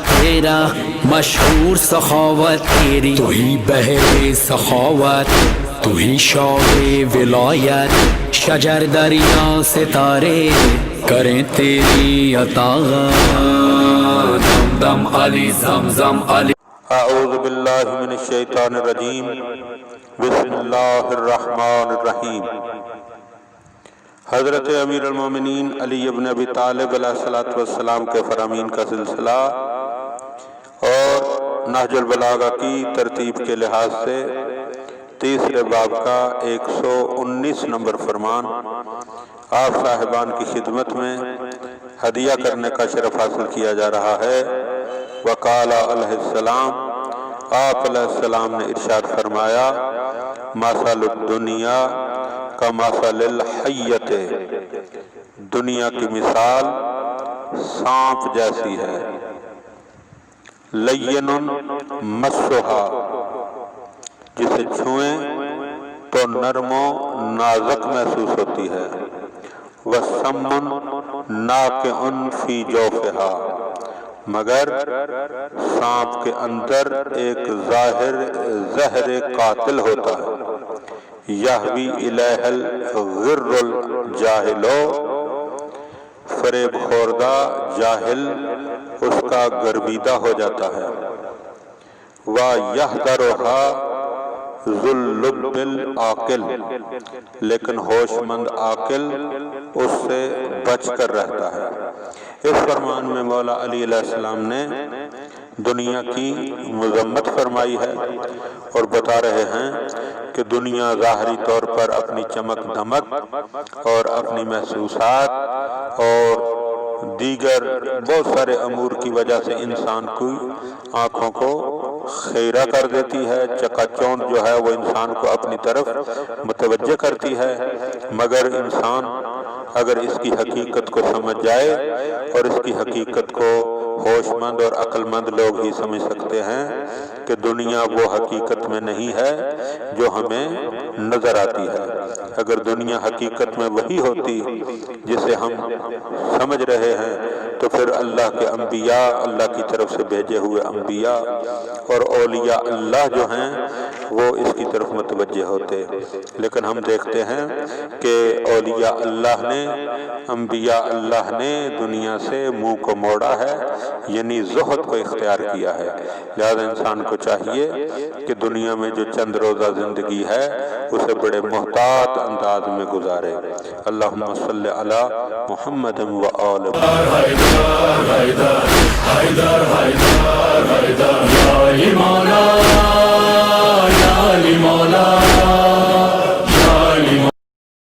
تیرا مشہور سخاوت تیری، تو ہی بحر سخاوت، تو ہی شاہ ولایت، شجر دریا ستارے کریں تیری اطاعت، دم دم علی زمزم علی۔ اعوذ باللہ من الشیطان الرجیم، بسم اللہ الرحمن الرحیم۔ حضرت امیر المومنین علی بن ابی طالب علیہ السلام کے فرامین کا سلسلہ اور نہج البلاغہ کی ترتیب کے لحاظ سے تیسرے باب کا 119 نمبر فرمان آپ صاحبان کی خدمت میں ہدیہ کرنے کا شرف حاصل کیا جا رہا ہے۔ وقال علیہ السلام، آپ علیہ السلام نے ارشاد فرمایا، مثل الدنیا کا مثل الحیۃ، دنیا کی مثال سانپ جیسی ہے، لین مسھا، جسے چھوئیں تو نرم و نازک محسوس ہوتی ہے، وسم ناکع فی جوفہا، مگر سانپ کے اندر ایک زہر قاتل ہوتا ہے، یہوی الیہ الغر الجاہل، فریب خوردہ جاہل اس کا گرویدہ ہو جاتا ہے، وَيَحْذَرُهَا ذُو اللُّبِّ الْعَاقِلِ، لیکن ہوش مند عاقل اس سے بچ کر رہتا ہے۔ اس فرمان میں مولا علی علیہ السلام نے دنیا کی مذمت فرمائی ہے اور بتا رہے ہیں کہ دنیا ظاہری طور پر اپنی چمک دمک اور اپنی محسوسات اور دیگر بہت سارے امور کی وجہ سے انسان کی آنکھوں کو خیرہ کر دیتی ہے، چکا چوند جو ہے وہ انسان کو اپنی طرف متوجہ کرتی ہے، مگر انسان اگر اس کی حقیقت کو سمجھ جائے، اور اس کی حقیقت کو ہوش مند اور عقل مند لوگ ہی سمجھ سکتے ہیں کہ دنیا وہ حقیقت میں نہیں ہے جو ہمیں نظر آتی ہے۔ اگر دنیا حقیقت میں وہی ہوتی جسے ہم سمجھ رہے ہیں تو پھر اللہ کے انبیاء، اللہ کی طرف سے بھیجے ہوئے انبیاء اور اولیاء اللہ جو ہیں وہ اس کی طرف متوجہ ہوتے، لیکن ہم دیکھتے ہیں کہ اولیاء اللہ نے، انبیاء اللہ نے دنیا سے منہ کو موڑا ہے، یعنی زہد کو اختیار کیا ہے۔ لہذا انسان کو چاہیے کہ دنیا میں جو چند روزہ زندگی ہے اسے بڑے محتاط انداز میں گزارے۔ اللہم صلی علی محمد و آل محمد۔